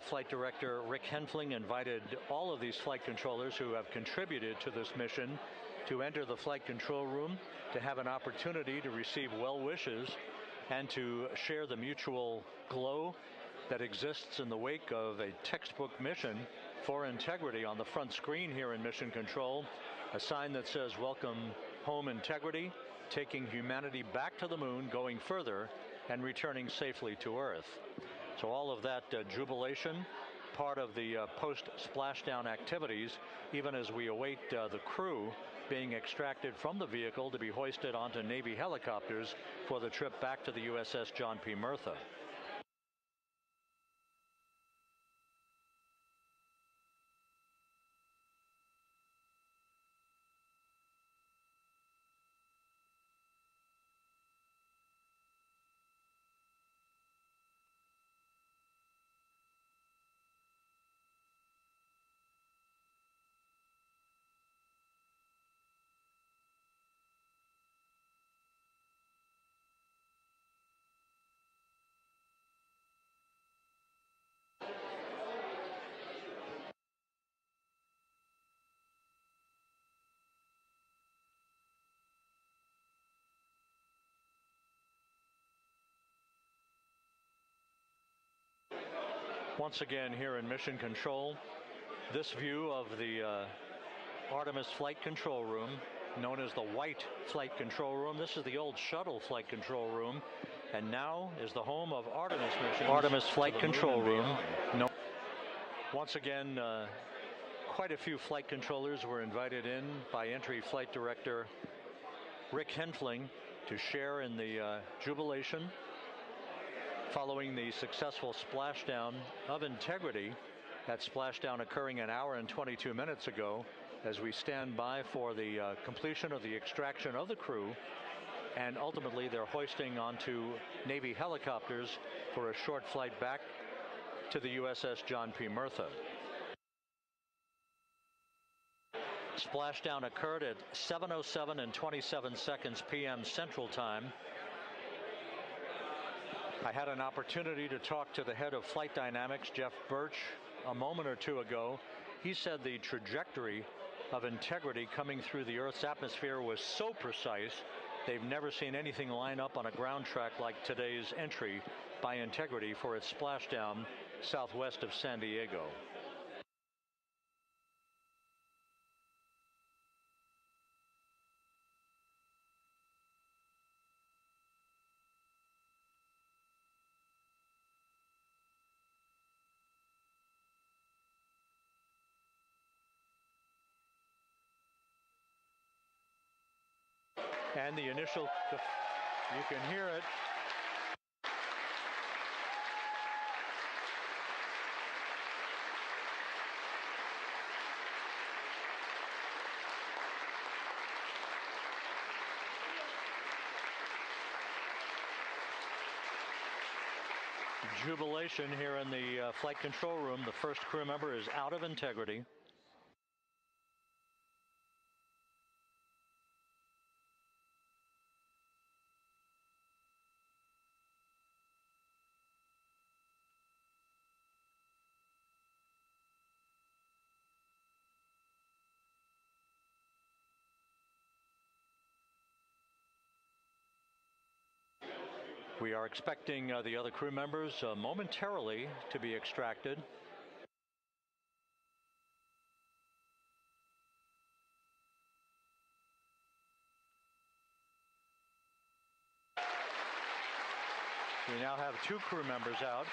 Flight Director Rick Henfling invited all of these flight controllers who have contributed to this mission to enter the flight control room to have an opportunity to receive well wishes and to share the mutual glow that exists in the wake of a textbook mission for integrity. On the front screen here in Mission Control, a sign that says "Welcome Home Integrity," taking humanity back to the moon, going further, and returning safely to Earth. So all of that jubilation, part of the post-splashdown activities, even as we await the crew being extracted from the vehicle to be hoisted onto Navy helicopters for the trip back to the USS John P. Murtha. Once again here in Mission Control, this view of the Artemis Flight Control Room, known as the White Flight Control Room. This is the old shuttle flight control room, and now is the home of Artemis missions. Artemis Flight Control Room. Once again, quite a few flight controllers were invited in by Entry Flight Director Rick Henfling to share in the jubilation following the successful splashdown of Integrity. That splashdown occurring an hour and 22 minutes ago, as we stand by for the completion of the extraction of the crew, and ultimately they're hoisting onto Navy helicopters for a short flight back to the USS John P. Murtha. Splashdown occurred at 7:07 and 27 seconds p.m. Central Time. I had an opportunity to talk to the head of Flight Dynamics, Jeff Birch, a moment or two ago. He said the trajectory of Integrity coming through the Earth's atmosphere was so precise, they've never seen anything line up on a ground track like today's entry by Integrity for its splashdown southwest of San Diego. And the initial, you can hear it. Jubilation here in the flight control room. The first crew member is out of Integrity. We are expecting the other crew members momentarily to be extracted. We now have 2 crew members out.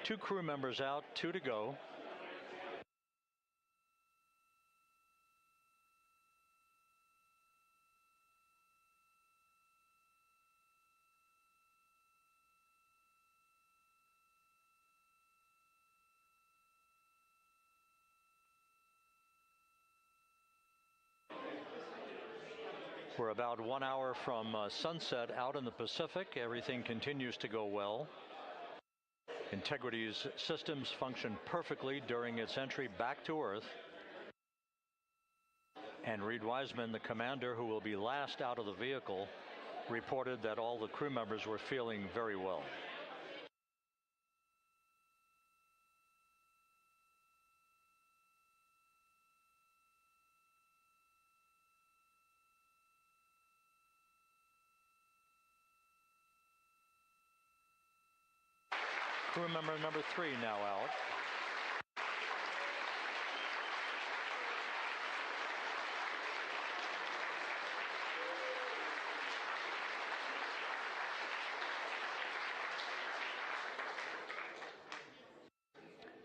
Two crew members out, 2 to go. We're about 1 hour from sunset out in the Pacific. Everything continues to go well. Integrity's systems function perfectly during its entry back to Earth. And Reed Wiseman, the commander who will be last out of the vehicle, reported that all the crew members were feeling very well. Crew member number 3 now out.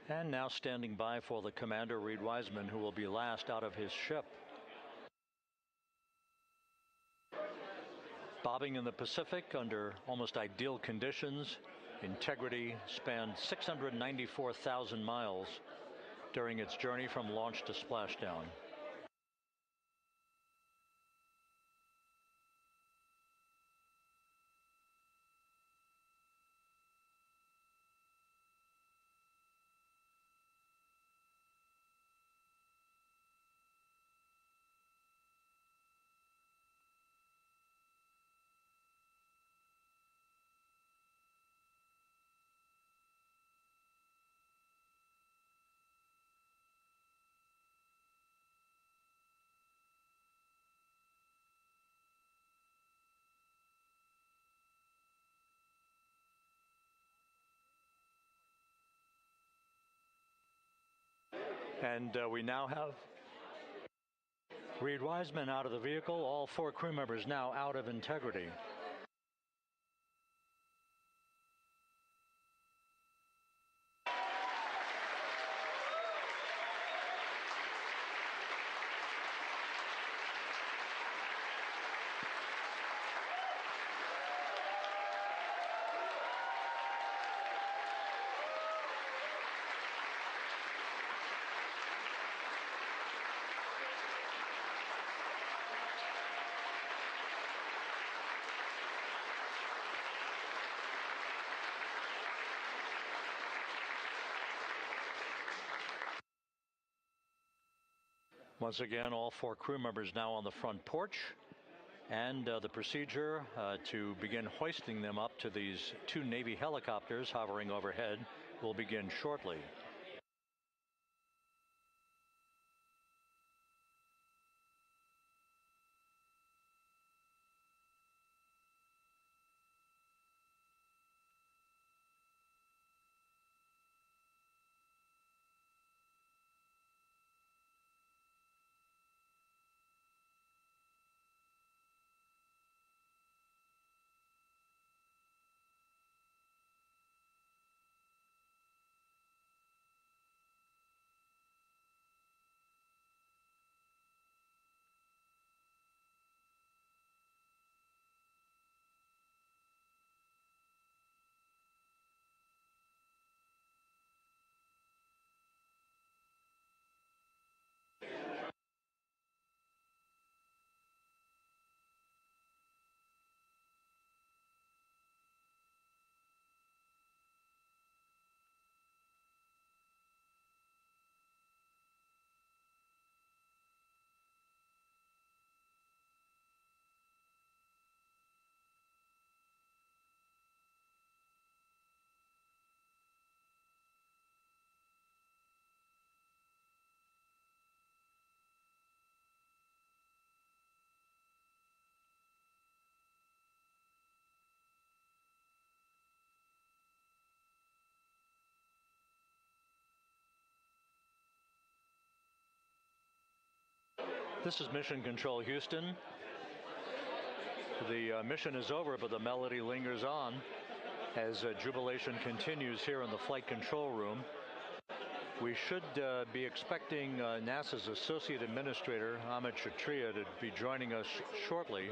And now standing by for the commander, Reed Wiseman, who will be last out of his ship. Bobbing in the Pacific under almost ideal conditions, Integrity spanned 694,000 miles during its journey from launch to splashdown. And we now have Reed Wiseman out of the vehicle, all 4 crew members now out of Integrity. Once again, all 4 crew members now on the front porch, and the procedure to begin hoisting them up to these 2 Navy helicopters hovering overhead will begin shortly. This is Mission Control Houston. The mission is over, but the melody lingers on as jubilation continues here in the flight control room. We should be expecting NASA's Associate Administrator, Amit Kshatriya, to be joining us shortly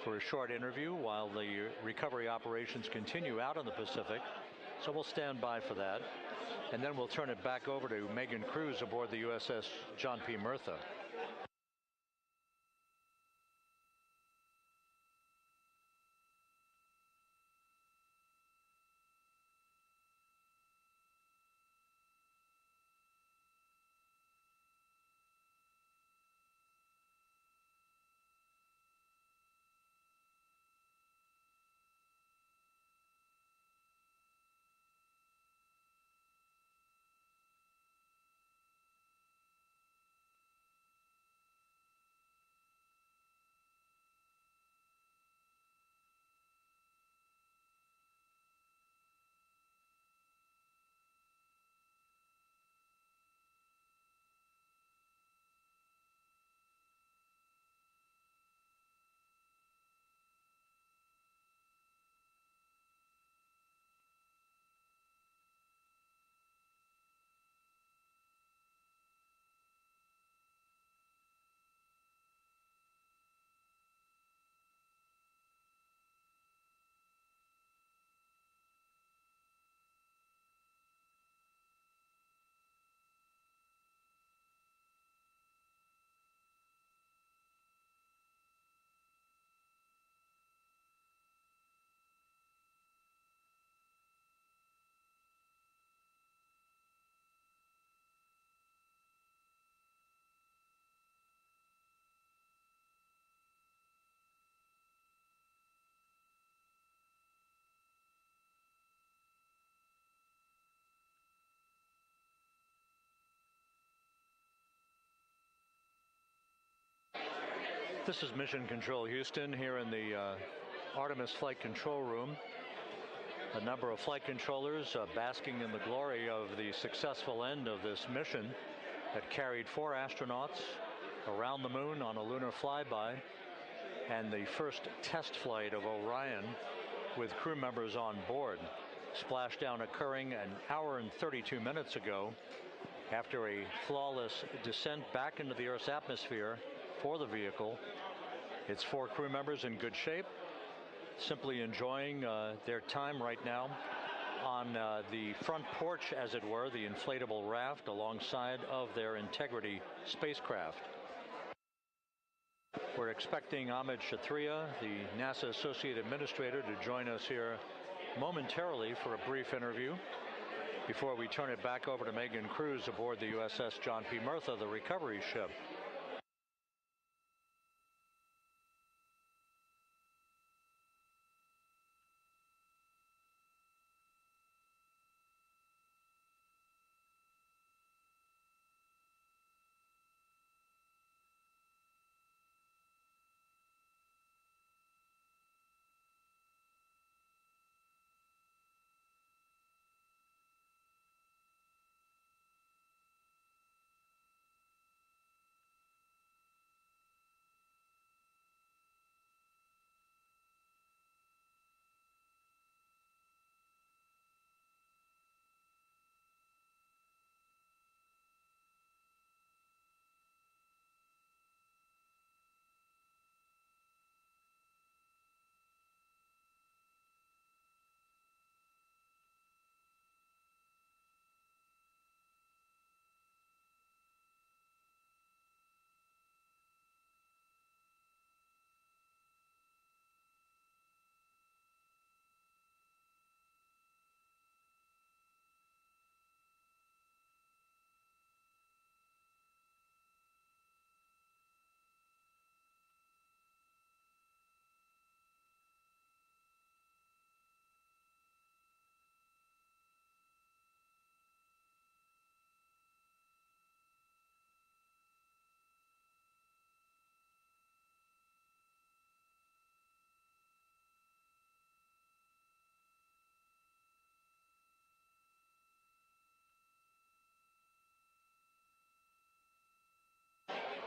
for a short interview while the recovery operations continue out in the Pacific. So we'll stand by for that. And then we'll turn it back over to Megan Cruz aboard the USS John P. Murtha. This is Mission Control Houston here in the Artemis Flight Control Room. A number of flight controllers basking in the glory of the successful end of this mission that carried 4 astronauts around the moon on a lunar flyby, and the first test flight of Orion with crew members on board. Splashdown occurring an hour and 32 minutes ago after a flawless descent back into the Earth's atmosphere for the vehicle. Its 4 crew members in good shape, simply enjoying their time right now on the front porch, as it were, the inflatable raft alongside of their Integrity spacecraft. We're expecting Amit Kshatriya, the NASA Associate Administrator, to join us here momentarily for a brief interview before we turn it back over to Megan Cruz aboard the USS John P. Murtha, the recovery ship.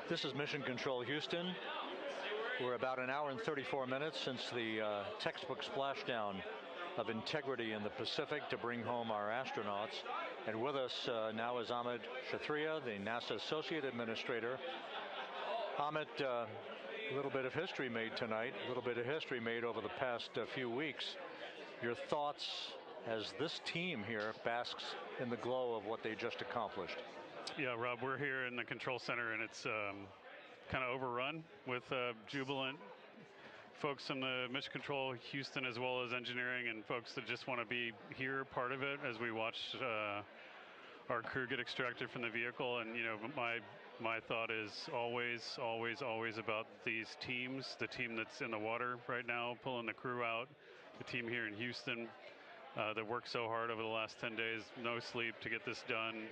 This is Mission Control Houston. We're about an hour and 34 minutes since the textbook splashdown of Integrity in the Pacific to bring home our astronauts. And with us now is Amit Kshatriya, the NASA Associate Administrator. Amit, a little bit of history made tonight, a little bit of history made over the past few weeks. Your thoughts as this team here basks in the glow of what they just accomplished? Yeah, Rob, we're here in the control center, and it's kind of overrun with jubilant folks in the Mission Control Houston, as well as engineering, and folks that just want to be here, part of it, as we watch our crew get extracted from the vehicle. And you know, my thought is always about these teams. The team that's in the water right now, pulling the crew out. The team here in Houston that worked so hard over the last 10 days, no sleep to get this done.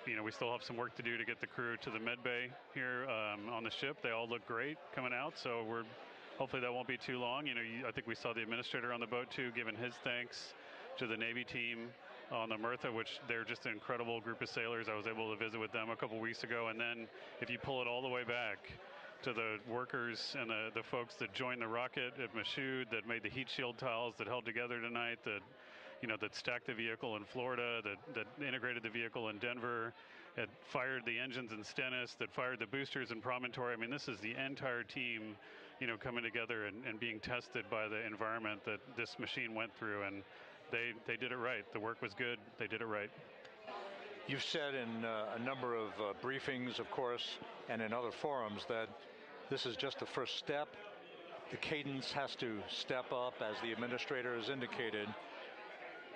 You know, we still have some work to do to get the crew to the med bay here on the ship. They all look great coming out, so hopefully that won't be too long. You know, I think we saw the administrator on the boat too, giving his thanks to the Navy team on the Murtha, which they're just an incredible group of sailors. I was able to visit with them a couple weeks ago. And then if you pull it all the way back to the workers and the folks that joined the rocket at Michoud, that made the heat shield tiles, that held together tonight, that stacked the vehicle in Florida, that integrated the vehicle in Denver, that fired the engines in Stennis, that fired the boosters in Promontory. I mean, this is the entire team, coming together and being tested by the environment that this machine went through, and they did it right. The work was good. They did it right. You've said in a number of briefings, of course, and in other forums that this is just the first step. The cadence has to step up, as the administrator has indicated.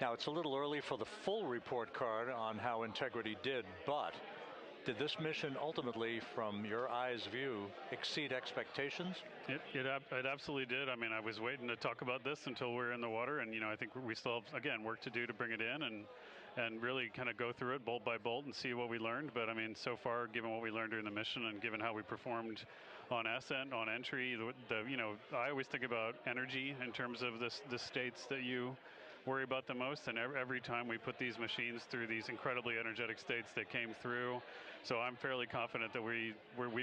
Now, it's a little early for the full report card on how Integrity did, but did this mission ultimately, from your eyes view, exceed expectations? It absolutely did. I mean, I was waiting to talk about this until we're in the water, and I think we still have, again, work to do to bring it in and really kind of go through it bolt by bolt and see what we learned. But I mean, so far, given what we learned during the mission and given how we performed on ascent, on entry. I always think about energy in terms of the states that you worry about the most, and every time we put these machines through these incredibly energetic states that came through. So I'm fairly confident that we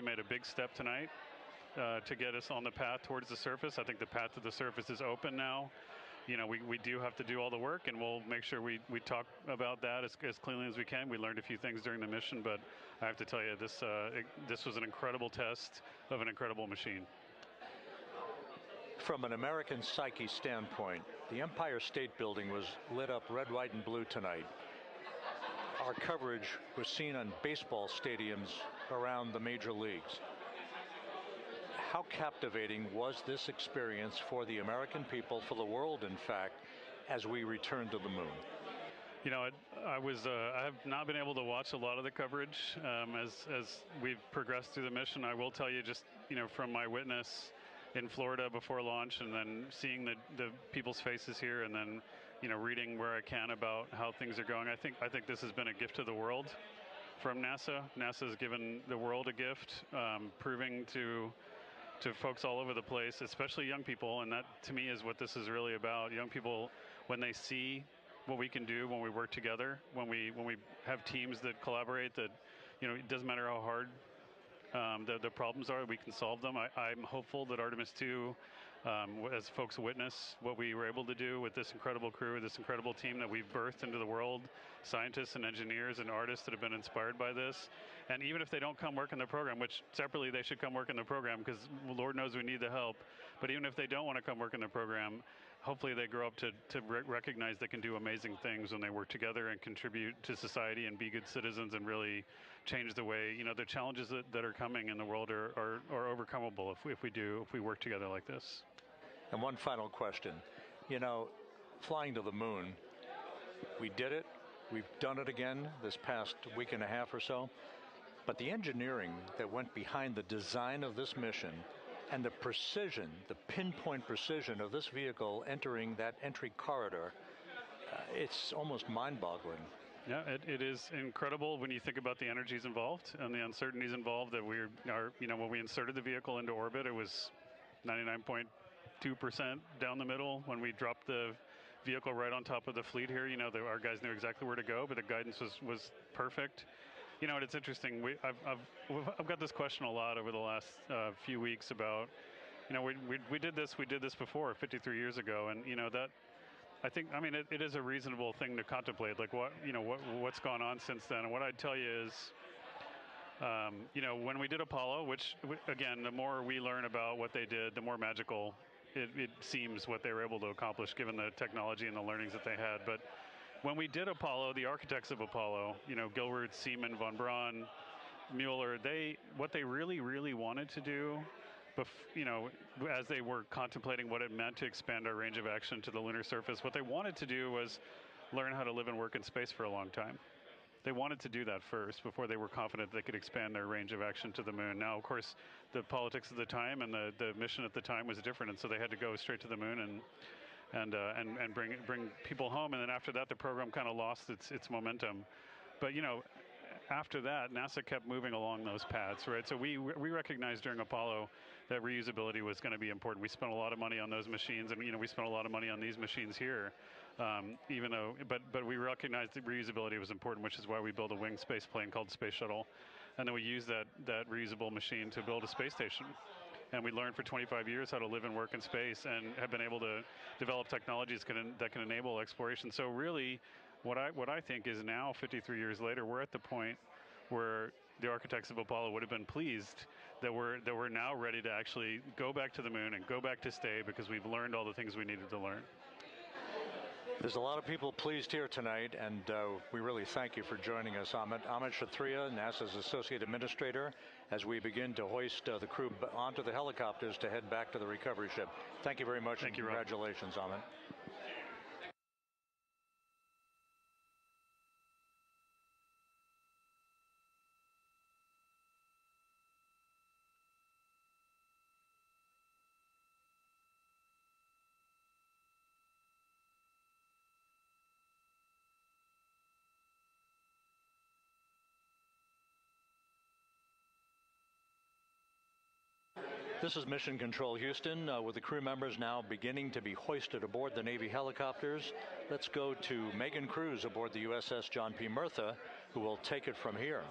made a big step tonight to get us on the path towards the surface. I think the path to the surface is open now. We do have to do all the work, and we'll make sure we talk about that as cleanly as we can. We learned a few things during the mission, but I have to tell you, this was an incredible test of an incredible machine. From an American psyche standpoint, the Empire State Building was lit up red, white, and blue tonight. Our coverage was seen on baseball stadiums around the major leagues. How captivating was this experience for the American people, for the world, in fact, as we returned to the moon? I have not been able to watch a lot of the coverage as we've progressed through the mission. I will tell you, just from my witness in Florida before launch, and then seeing the people's faces here, and then reading where I can about how things are going. I think this has been a gift to the world from NASA. NASA has given the world a gift, proving to folks all over the place, especially young people, and that to me is what this is really about. Young people, when they see what we can do when we work together, when we have teams that collaborate, that it doesn't matter how hard the problems are, we can solve them. I'm hopeful that Artemis 2, as folks witness what we were able to do with this incredible crew, this incredible team that we've birthed into the world, scientists and engineers and artists that have been inspired by this. And even if they don't come work in the program, which separately they should come work in the program because Lord knows we need the help, but even if they don't want to come work in the program, hopefully they grow up to recognize they can do amazing things when they work together and contribute to society and be good citizens and really change the way, the challenges that are coming in the world are overcomable if we work together like this. And one final question. Flying to the moon, we did it. We've done it again this past week and a half or so. But the engineering that went behind the design of this mission and the precision, the pinpoint precision of this vehicle entering that entry corridor, it's almost mind-boggling. Yeah, it is incredible when you think about the energies involved and the uncertainties involved. That when we inserted the vehicle into orbit, it was 99.2% down the middle. When we dropped the vehicle right on top of the fleet here, our guys knew exactly where to go, but the guidance was perfect. And it's interesting. I've got this question a lot over the last few weeks about, we did this before 53 years ago, and that I think it is a reasonable thing to contemplate, like what's gone on since then. And what I'd tell you is, when we did Apollo, which again, the more we learn about what they did, the more magical it seems what they were able to accomplish given the technology and the learnings that they had. But when we did Apollo, the architects of Apollo, Gilbert, Seaman, von Braun, Mueller, what they really, really wanted to do, as they were contemplating what it meant to expand our range of action to the lunar surface, what they wanted to do was learn how to live and work in space for a long time. They wanted to do that first before they were confident they could expand their range of action to the moon. Now, of course, the politics of the time and the mission at the time was different, and so they had to go straight to the moon and bring people home. And then after that, the program kind of lost its momentum. But after that, NASA kept moving along those paths, right? So we recognized during Apollo that reusability was going to be important. We spent a lot of money on those machines, and we spent a lot of money on these machines here. But we recognized that reusability was important, which is why we built a winged space plane called Space Shuttle, and then we used that reusable machine to build a space station. And we learned for 25 years how to live and work in space, and have been able to develop technologies that can enable exploration. So really, what I think is now, 53 years later, we're at the point where the architects of Apollo would have been pleased that we're now ready to actually go back to the moon and go back to stay, because we've learned all the things we needed to learn. There's a lot of people pleased here tonight, and we really thank you for joining us. Amit Kshatriya, NASA's Associate Administrator, as we begin to hoist the crew onto the helicopters to head back to the recovery ship. Thank you very much. Thank you, congratulations, Amit. This is Mission Control Houston, with the crew members now beginning to be hoisted aboard the Navy helicopters. Let's go to Megan Cruz aboard the USS John P. Murtha, who will take it from here.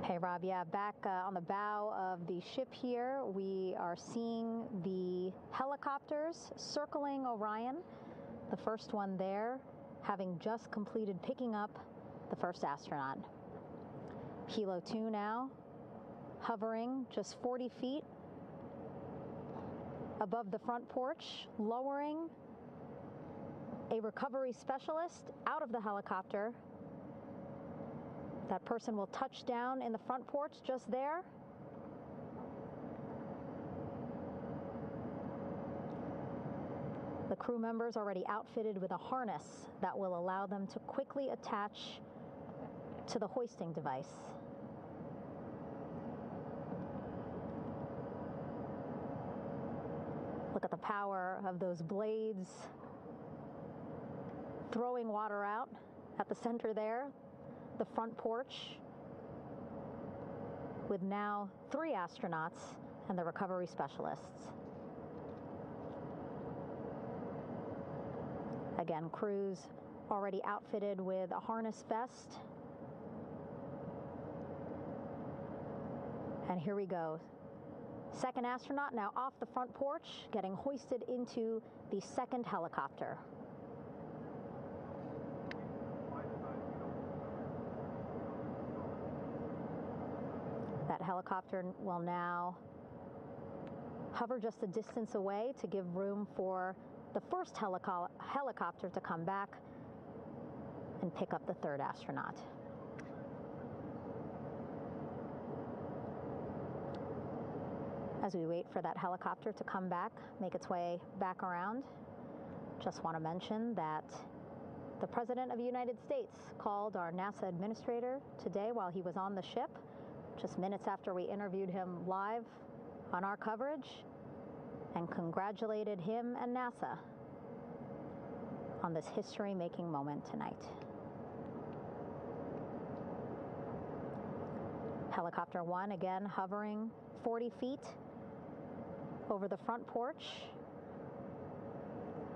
Hey, Rob. Yeah, back on the bow of the ship here, we are seeing the helicopters circling Orion. The first one there having just completed picking up the first astronaut. Helo 2 now hovering just 40 feet above the front porch, lowering a recovery specialist out of the helicopter. That person will touch down in the front porch just there. The crew members already outfitted with a harness that will allow them to quickly attach to the hoisting device. Look at the power of those blades throwing water out at the center there. The front porch with now 3 astronauts and the recovery specialists. Again, crews already outfitted with a harness vest. And here we go. Second astronaut now off the front porch, getting hoisted into the second helicopter. That helicopter will now hover just a distance away to give room for the first helicopter to come back and pick up the third astronaut. As we wait for that helicopter to come back, make its way back around, just want to mention that the President of the United States called our NASA administrator today while he was on the ship, just minutes after we interviewed him live on our coverage, and congratulated him and NASA on this history-making moment tonight. Helicopter 1 again hovering 40 feet over the front porch.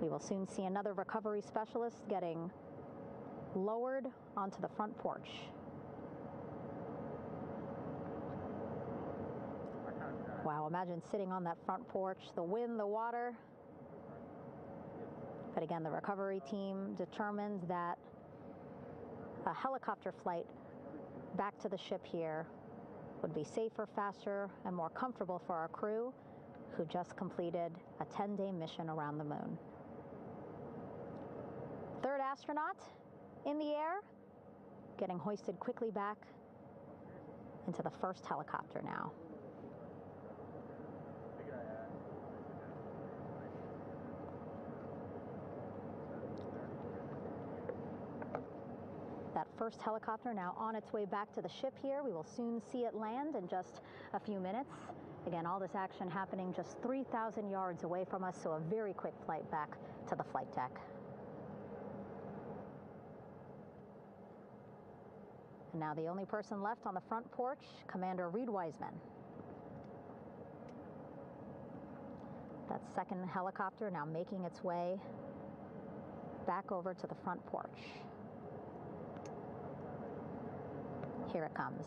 We will soon see another recovery specialist getting lowered onto the front porch. Wow, imagine sitting on that front porch, the wind, the water. But again, the recovery team determined that a helicopter flight back to the ship here would be safer, faster, and more comfortable for our crew, who just completed a 10-day mission around the moon. Third astronaut in the air, getting hoisted quickly back into the first helicopter now. That first helicopter now on its way back to the ship here. We will soon see it land in just a few minutes. Again, all this action happening just 3,000 yards away from us, so a very quick flight back to the flight deck. And now the only person left on the front porch, Commander Reed Wiseman. That second helicopter now making its way back over to the front porch. Here it comes.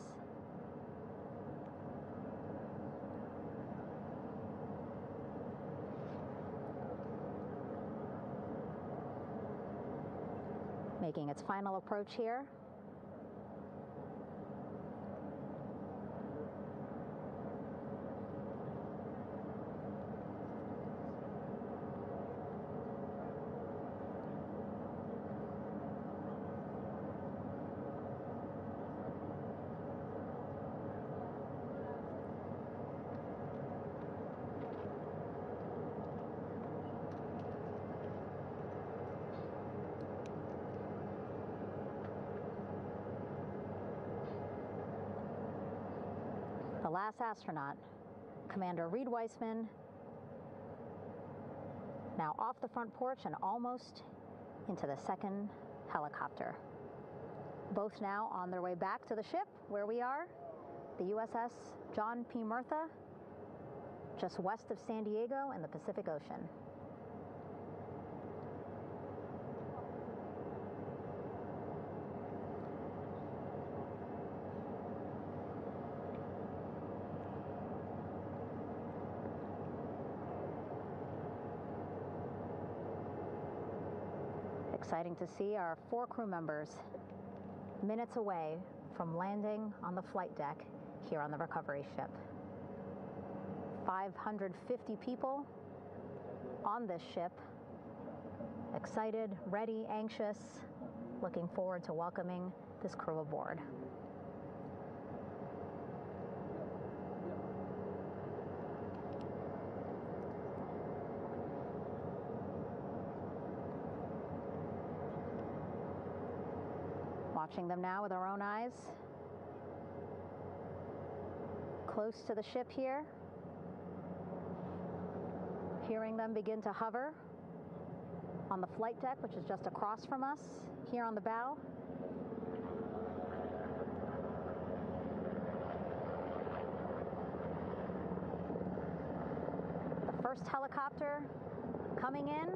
Making its final approach here. The last astronaut, Commander Reed Wiseman, now off the front porch and almost into the second helicopter. both now on their way back to the ship where we are, the USS John P. Murtha, just west of San Diego in the Pacific Ocean. Exciting to see our 4 crew members minutes away from landing on the flight deck here on the recovery ship. 550 people on this ship, excited, ready, anxious, looking forward to welcoming this crew aboard. Watching them now with our own eyes, close to the ship here, hearing them begin to hover on the flight deck, which is just across from us, here on the bow. The first helicopter coming in.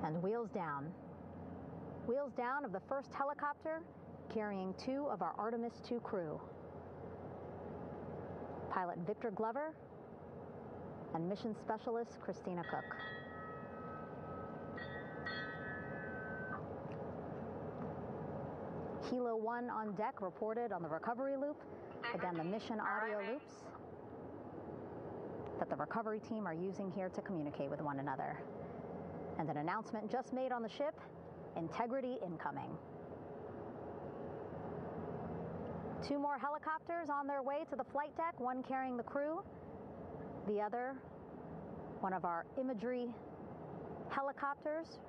And wheels down. Wheels down of the first helicopter carrying 2 of our Artemis II crew. Pilot Victor Glover and mission specialist Christina Cook. Helo 1 on deck reported on the recovery loop. Again, the mission audio loops that the recovery team are using here to communicate with one another. And an announcement just made on the ship, integrity incoming. 2 more helicopters on their way to the flight deck, one carrying the crew, the other, one of our imagery helicopters.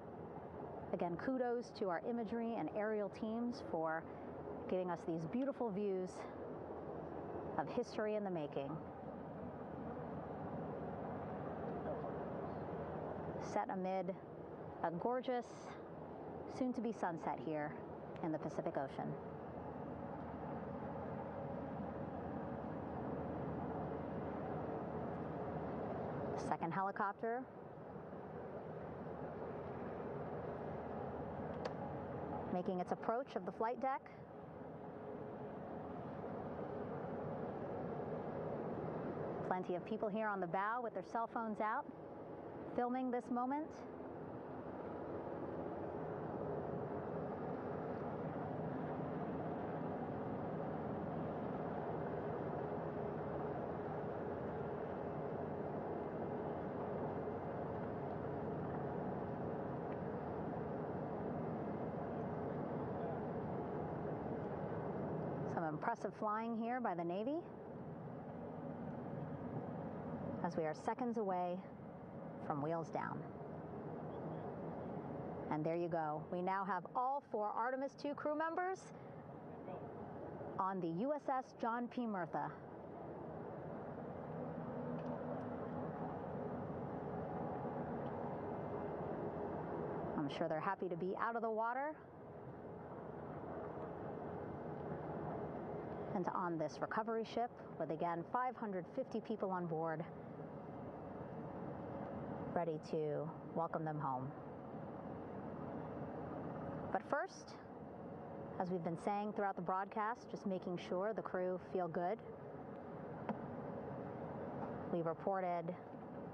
Again, kudos to our imagery and aerial teams for giving us these beautiful views of history in the making. Set amid a gorgeous, soon-to-be sunset here in the Pacific Ocean. Second helicopter making its approach of the flight deck. Plenty of people here on the bow with their cell phones out, filming this moment. Some impressive flying here by the Navy as we are seconds away from wheels down. And there you go. We now have all 4 Artemis II crew members on the USS John P. Murtha. I'm sure they're happy to be out of the water and on this recovery ship with, again, 550 people on board, ready to welcome them home. But first, as we've been saying throughout the broadcast, just making sure the crew feel good. We reported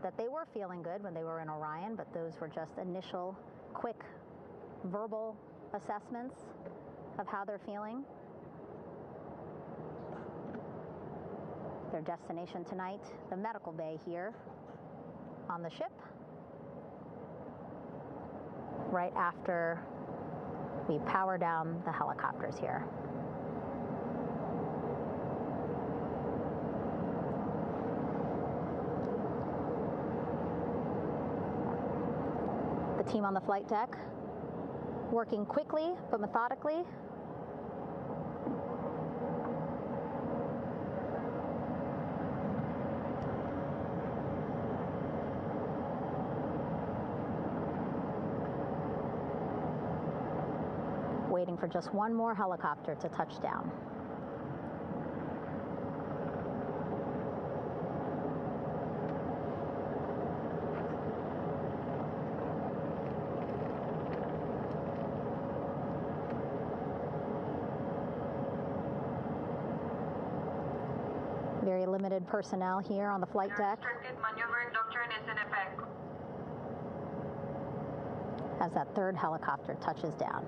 that they were feeling good when they were in Orion, but those were just initial, quick, verbal assessments of how they're feeling. Their destination tonight, the medical bay here on the ship, right after we power down the helicopters here. Team on the flight deck, working quickly but methodically. Waiting for just one more helicopter to touch down. Very limited personnel here on the flight deck. Restricted maneuvering doctrine is in effect. As that third helicopter touches down.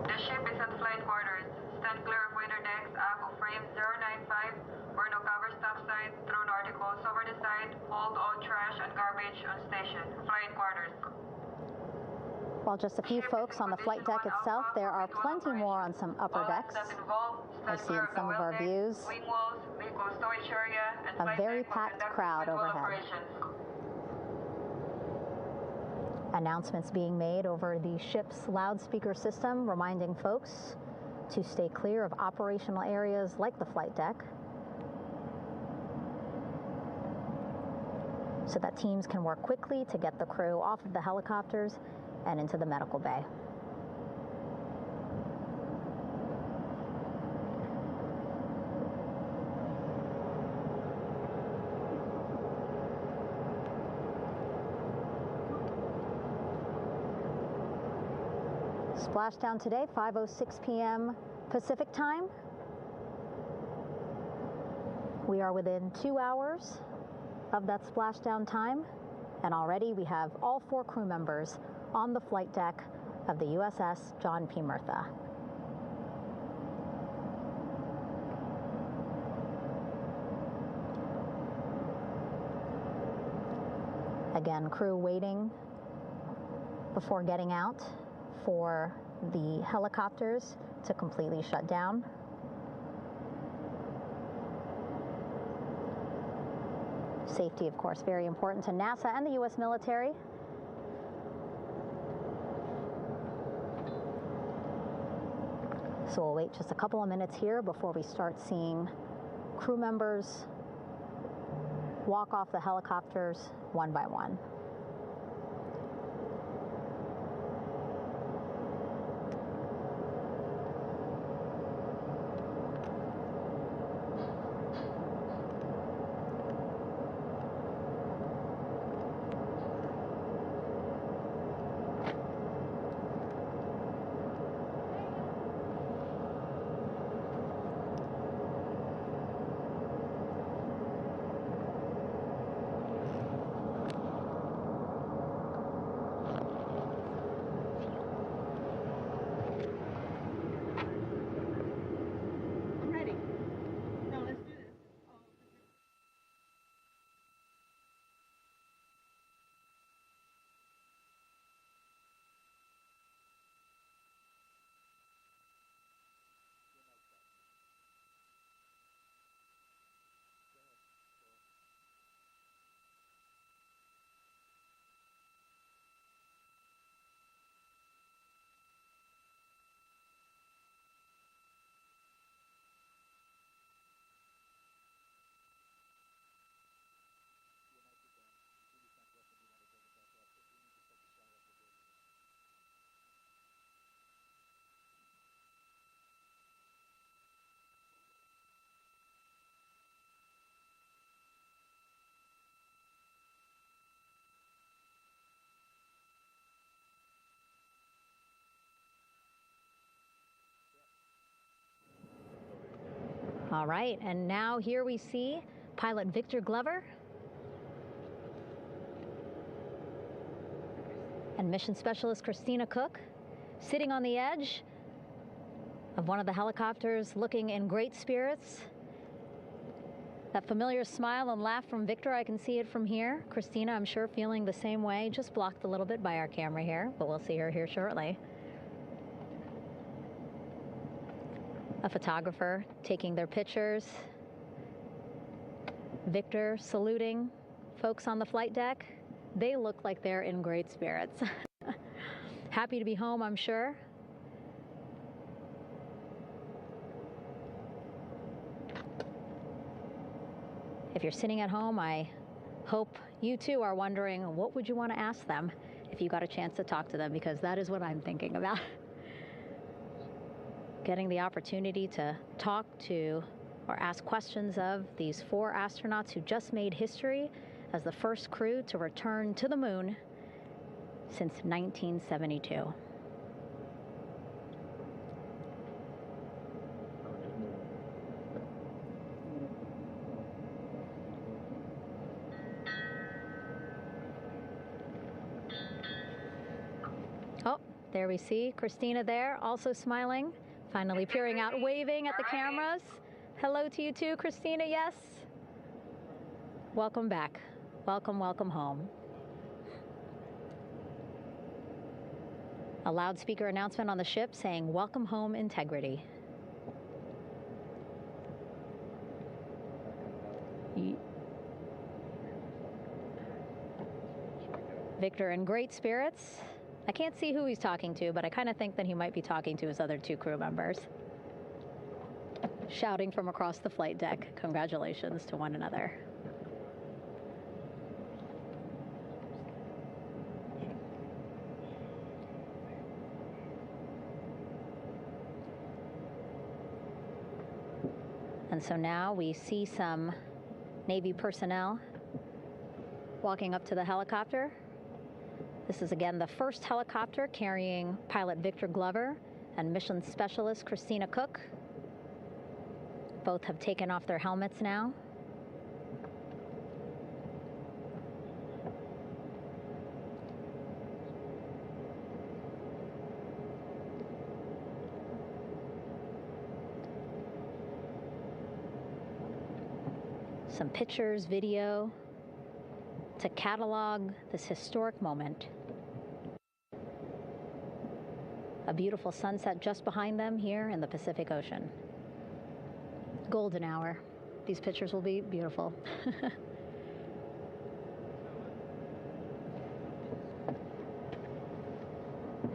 The ship is at flight quarters. Stand clear of waiter decks, aft of frame 095, or no cover stop sign, thrown articles over the side, hold all trash and garbage on station. Flight quarters. While just a few folks on the flight deck itself, there are plenty more on some upper decks. I see in some of our views a very packed crowd overhead. Announcements being made over the ship's loudspeaker system, reminding folks to stay clear of operational areas like the flight deck, so that teams can work quickly to get the crew off of the helicopters and into the medical bay. Splashdown today, 5:06 p.m. Pacific time. We are within 2 hours of that splashdown time, and already we have all 4 crew members on the flight deck of the USS John P. Murtha. Again, crew waiting before getting out for the helicopters to completely shut down. Safety, of course, very important to NASA and the U.S. military. So we'll wait just a couple of minutes here before we start seeing crew members walk off the helicopters one by one. All right, and now here we see pilot Victor Glover and mission specialist Christina Cook sitting on the edge of one of the helicopters, looking in great spirits. That familiar smile and laugh from Victor, I can see it from here. Christina, I'm sure, feeling the same way, just blocked a little bit by our camera here, but we'll see her here shortly. a photographer taking their pictures. Victor saluting folks on the flight deck. They look like they're in great spirits. Happy to be home, I'm sure. If you're sitting at home, I hope you too are wondering, what would you want to ask them if you got a chance to talk to them? Because that is what I'm thinking about. Getting the opportunity to talk to or ask questions of these 4 astronauts who just made history as the first crew to return to the moon since 1972. Oh, there we see Christina there, also smiling, finally peering out, waving at the cameras. Hello to you too, Christina, yes. Welcome back. Welcome, welcome home. A loudspeaker announcement on the ship saying, "Welcome home, Integrity." Victor in great spirits. I can't see who he's talking to, but I kind of think that he might be talking to his other 2 crew members. Shouting from across the flight deck, congratulations to one another. And so now we see some Navy personnel walking up to the helicopter. This is again the first helicopter carrying pilot Victor Glover and mission specialist Christina Cook. Both have taken off their helmets now. Some pictures, video to catalog this historic moment. A beautiful sunset just behind them here in the Pacific Ocean. Golden hour. These pictures will be beautiful.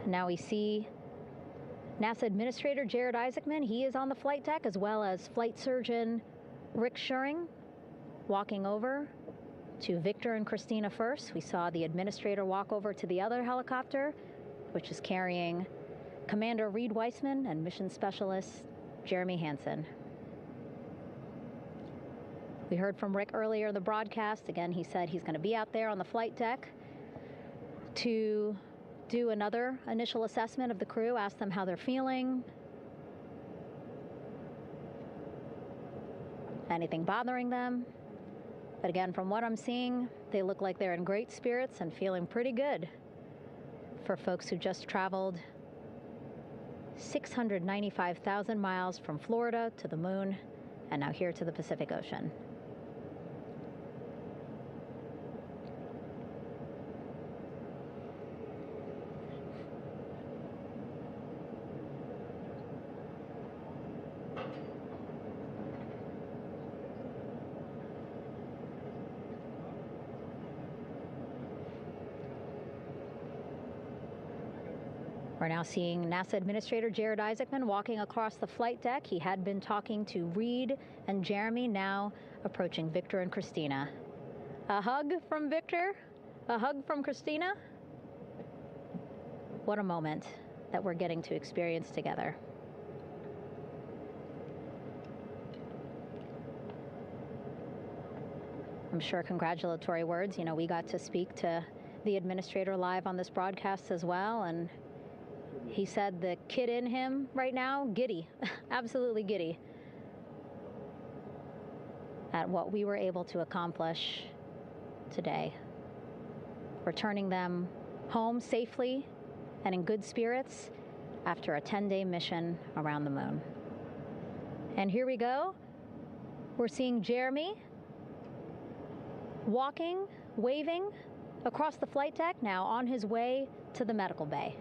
Now we see NASA Administrator Jared Isaacman. He is on the flight deck, as well as Flight Surgeon Rick Schuring walking over to Victor and Christina first. We saw the administrator walk over to the other helicopter, which is carrying Commander Reed Weissman and Mission Specialist Jeremy Hansen. We heard from Rick earlier in the broadcast. Again, he said he's going to be out there on the flight deck to do another initial assessment of the crew, ask them how they're feeling, anything bothering them. But again, from what I'm seeing, they look like they're in great spirits and feeling pretty good for folks who just traveled 695,000 miles from Florida to the moon and now here to the Pacific Ocean. We're now seeing NASA Administrator Jared Isaacman walking across the flight deck. He had been talking to Reed and Jeremy, now approaching Victor and Christina. A hug from Victor, a hug from Christina. What a moment that we're getting to experience together. I'm sure congratulatory words. You know, we got to speak to the administrator live on this broadcast as well, and he said the kid in him right now, giddy, absolutely giddy at what we were able to accomplish today. Returning them home safely and in good spirits after a 10-day mission around the moon. And here we go. We're seeing Jeremy walking, waving across the flight deck, now on his way to the medical bay.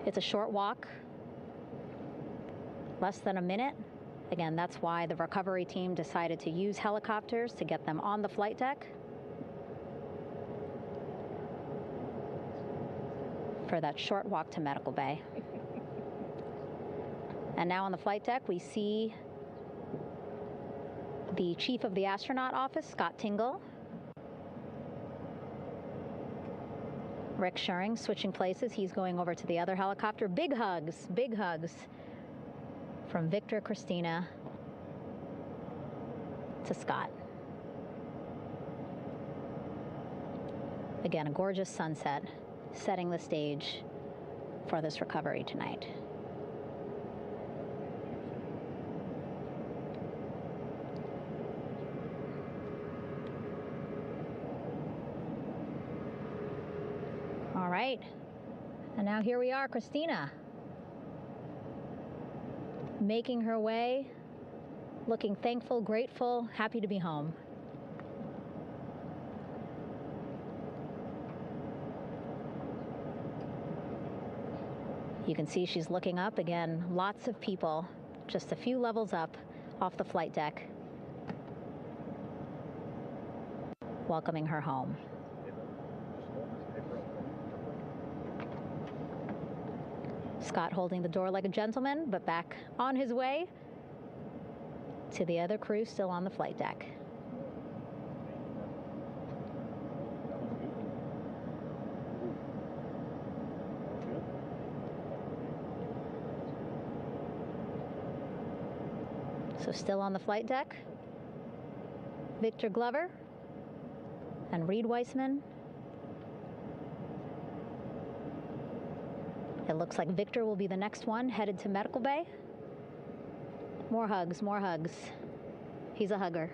It's a short walk, less than a minute. Again, that's why the recovery team decided to use helicopters to get them on the flight deck for that short walk to medical bay. And now on the flight deck, we see the chief of the astronaut office, Scott Tingle. Rick Schuring switching places. He's going over to the other helicopter. Big hugs from Victor, Christina to Scott. Again, a gorgeous sunset setting the stage for this recovery tonight. All right, and now here we are, Christina, making her way, looking thankful, grateful, happy to be home. You can see she's looking up. Again, lots of people, just a few levels up off the flight deck, welcoming her home. Scott holding the door like a gentleman, but back on his way to the other crew still on the flight deck. So still on the flight deck, Victor Glover and Reed Weissman. It looks like Victor will be the next one headed to medical bay. More hugs, more hugs. He's a hugger.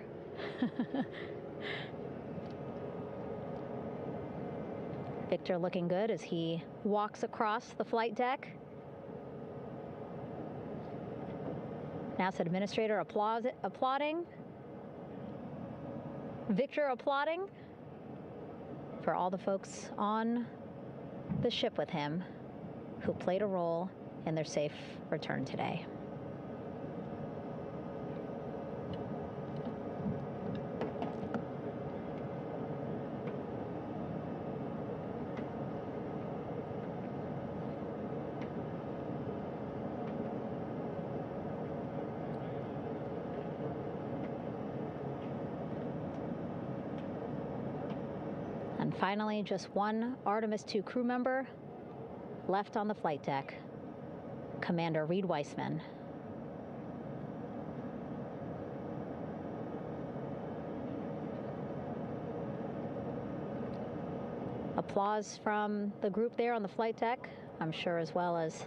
Victor looking good as he walks across the flight deck. NASA administrator applauding. Victor applauding for all the folks on the ship with him who played a role in their safe return today. And finally, just one Artemis II crew member left on the flight deck, Commander Reed Weissman. Applause from the group there on the flight deck, I'm sure, as well as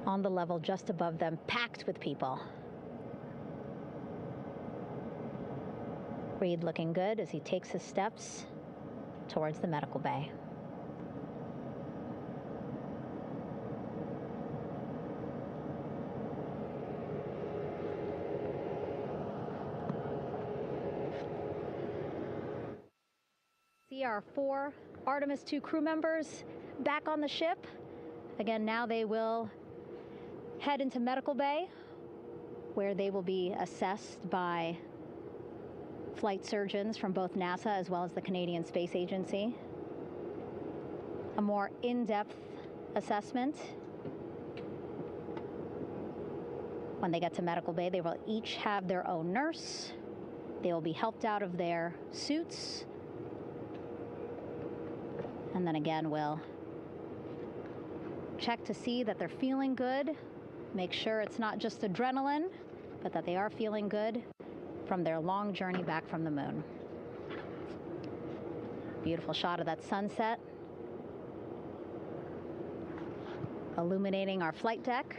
on the level just above them, packed with people. Reed looking good as he takes his steps towards the medical bay. See our 4 Artemis II crew members back on the ship. Again, now they will head into medical bay, where they will be assessed by flight surgeons from both NASA as well as the Canadian Space Agency. A more in-depth assessment. When they get to medical bay, they will each have their own nurse. They will be helped out of their suits. And then again, we'll check to see that they're feeling good. Make sure it's not just adrenaline, but that they are feeling good from their long journey back from the moon. Beautiful shot of that sunset, illuminating our flight deck.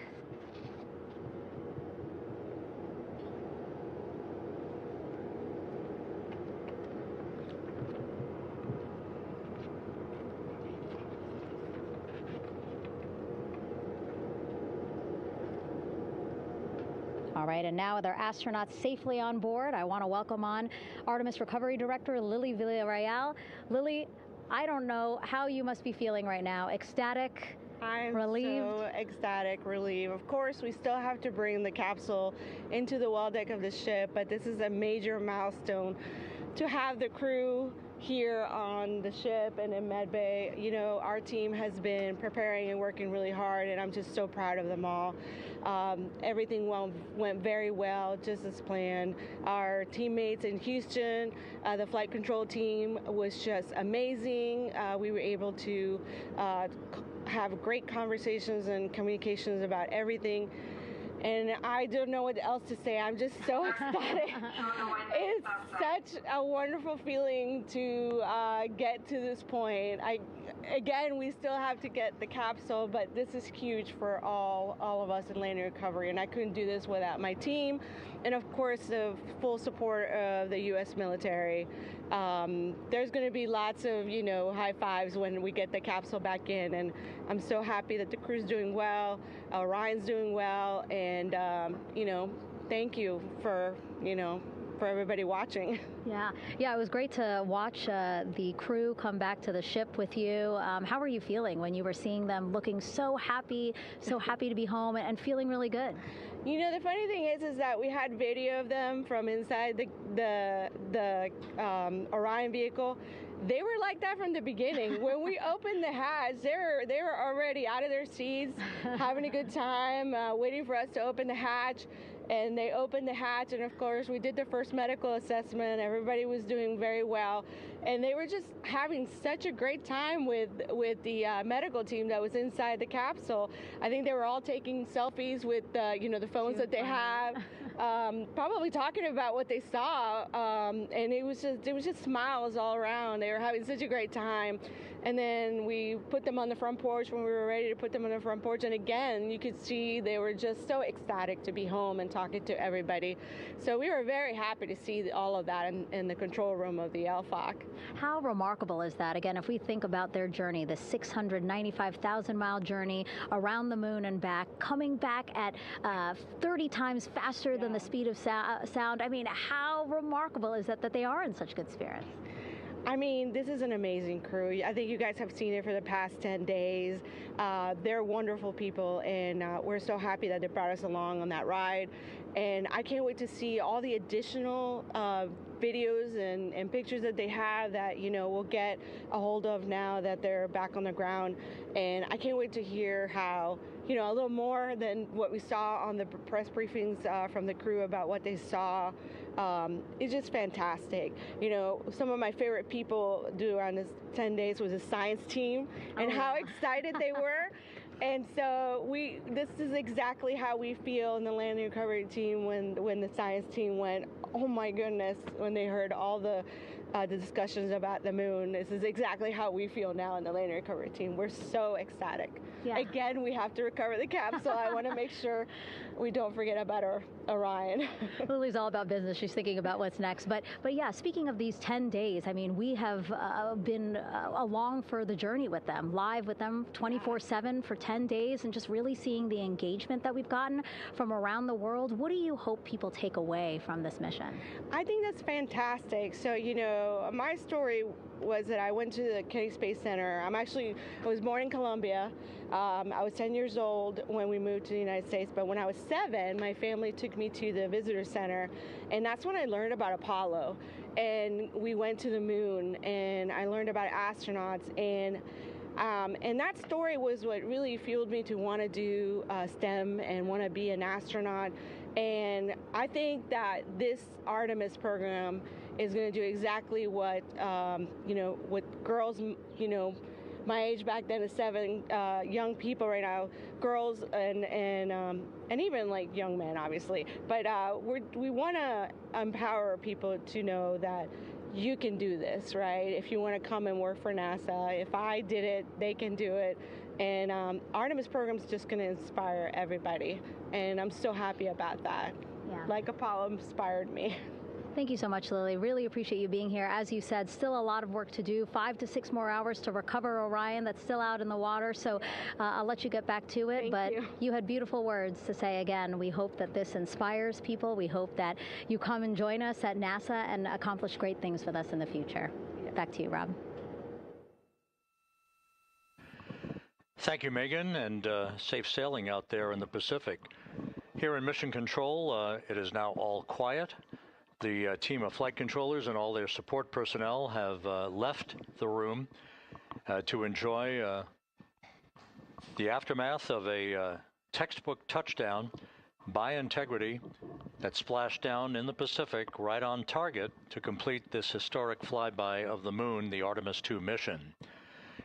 All right, and now with our astronauts safely on board, I want to welcome on Artemis Recovery Director Lily Villarreal. Lily, I don't know how you must be feeling right now. Ecstatic, I'm relieved? so ecstatic, relieved. Of course, we still have to bring the capsule into the well deck of the ship, but this is a major milestone to have the crew here on the ship and in Med Bay. You know, our team has been preparing and working really hard, and I'm just so proud of them all. Everything went very well, just as planned. Our teammates in Houston, the flight control team was just amazing. We were able to have great conversations and communications about everything. And I don't know what else to say. I'm just so ecstatic. It's such a wonderful feeling to get to this point. Again, we still have to get the capsule, but this is huge for all of us in landing recovery. And I couldn't do this without my team, and of course the full support of the U.S. military. There's going to be lots of, you know, high fives when we get the capsule back in, and I'm so happy that the crew's doing well, Orion's doing well, and you know, thank you for, you know, for everybody watching. Yeah, it was great to watch the crew come back to the ship with you. How were you feeling when you were seeing them looking so happy to be home and feeling really good? You know, the funny thing is that we had video of them from inside the Orion vehicle. They were like that from the beginning. When we opened the hatch, they were already out of their seats, having a good time, waiting for us to open the hatch. And they opened the hatch, and of course we did the first medical assessment. Everybody was doing very well, and they were just having such a great time with the medical team that was inside the capsule. I think they were all taking selfies with you know, the phones that they have, probably talking about what they saw, and it was just smiles all around. They were having such a great time. And then we put them on the front porch when we were ready to put them on the front porch. And again, you could see they were just so ecstatic to be home and talking to everybody. So we were very happy to see all of that in the control room of the LFOC. How remarkable is that? Again, if we think about their journey, the 695,000-mile journey around the moon and back, coming back at 30 times faster than the speed of sound. I mean, how remarkable is that they are in such good spirits? I mean, this is an amazing crew. I think you guys have seen it for the past 10 days. They're wonderful people, and we're so happy that they brought us along on that ride. And I can't wait to see all the additional videos and pictures that they have that, you know, we'll get a hold of now that they're back on the ground. And I can't wait to hear how, you know, a little more than what we saw on the press briefings from the crew about what they saw. It's just fantastic. You know, some of my favorite people around this 10 days was the science team and how excited they were. And so this is exactly how we feel in the landing recovery team when the science team went, oh my goodness, when they heard all the discussions about the moon. This is exactly how we feel now in the landing recovery team. We're so ecstatic. Yeah. Again, we have to recover the capsule. I want to make sure we don't forget about Orion. Lily's all about business. She's thinking about what's next. But yeah, speaking of these 10 days, I mean, we have been along for the journey with them, live with them 24/7 for 10 days, and just really seeing the engagement that we've gotten from around the world. What do you hope people take away from this mission? I think that's fantastic. So, you know, my story was that I went to the Kennedy Space Center. I was born in Colombia. I was 10 years old when we moved to the United States, but when I was 7, my family took me to the visitor center, and that's when I learned about Apollo. And we went to the moon, and I learned about astronauts, and that story was what really fueled me to want to do STEM and want to be an astronaut. And I think that this Artemis program is going to do exactly what, you know, with girls, you know, my age back then is 7, young people right now, girls and even like young men, obviously. But we want to empower people to know that you can do this, right? If you want to come and work for NASA, if I did it, they can do it. And Artemis program is just going to inspire everybody. And I'm so happy about that. Yeah. Like Apollo inspired me. Thank you so much, Lily. Really appreciate you being here. As you said, still a lot of work to do. 5 to 6 more hours to recover Orion that's still out in the water. So I'll let you get back to it. But you had beautiful words to say again. We hope that this inspires people. We hope that you come and join us at NASA and accomplish great things with us in the future. Back to you, Rob. Thank you, Megan, and safe sailing out there in the Pacific. Here in Mission Control, it is now all quiet. The team of flight controllers and all their support personnel have left the room to enjoy the aftermath of a textbook touchdown by Integrity that splashed down in the Pacific right on target to complete this historic flyby of the moon, the Artemis II mission.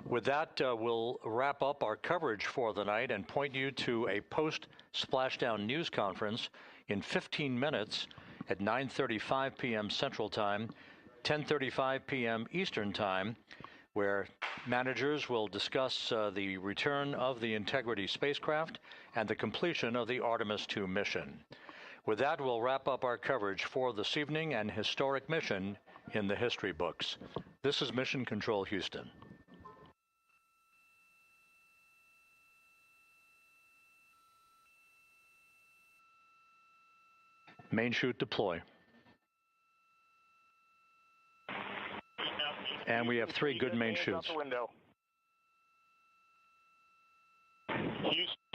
With that, we'll wrap up our coverage for the night and point you to a post-splashdown news conference in 15 minutes at 9:35 p.m. Central Time, 10:35 p.m. Eastern Time, where managers will discuss the return of the Integrity spacecraft and the completion of the Artemis II mission. With that, we'll wrap up our coverage for this evening and historic mission in the history books. This is Mission Control Houston. Main chute deploy. And we have 3 good main chutes. Houston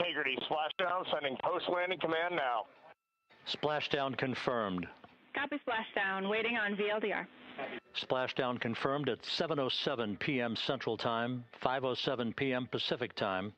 Integrity, splashdown, sending post-landing command now. Splashdown confirmed. Copy splashdown, waiting on VLDR. Splashdown confirmed at 7:07 p.m. Central Time, 5:07 p.m. Pacific Time.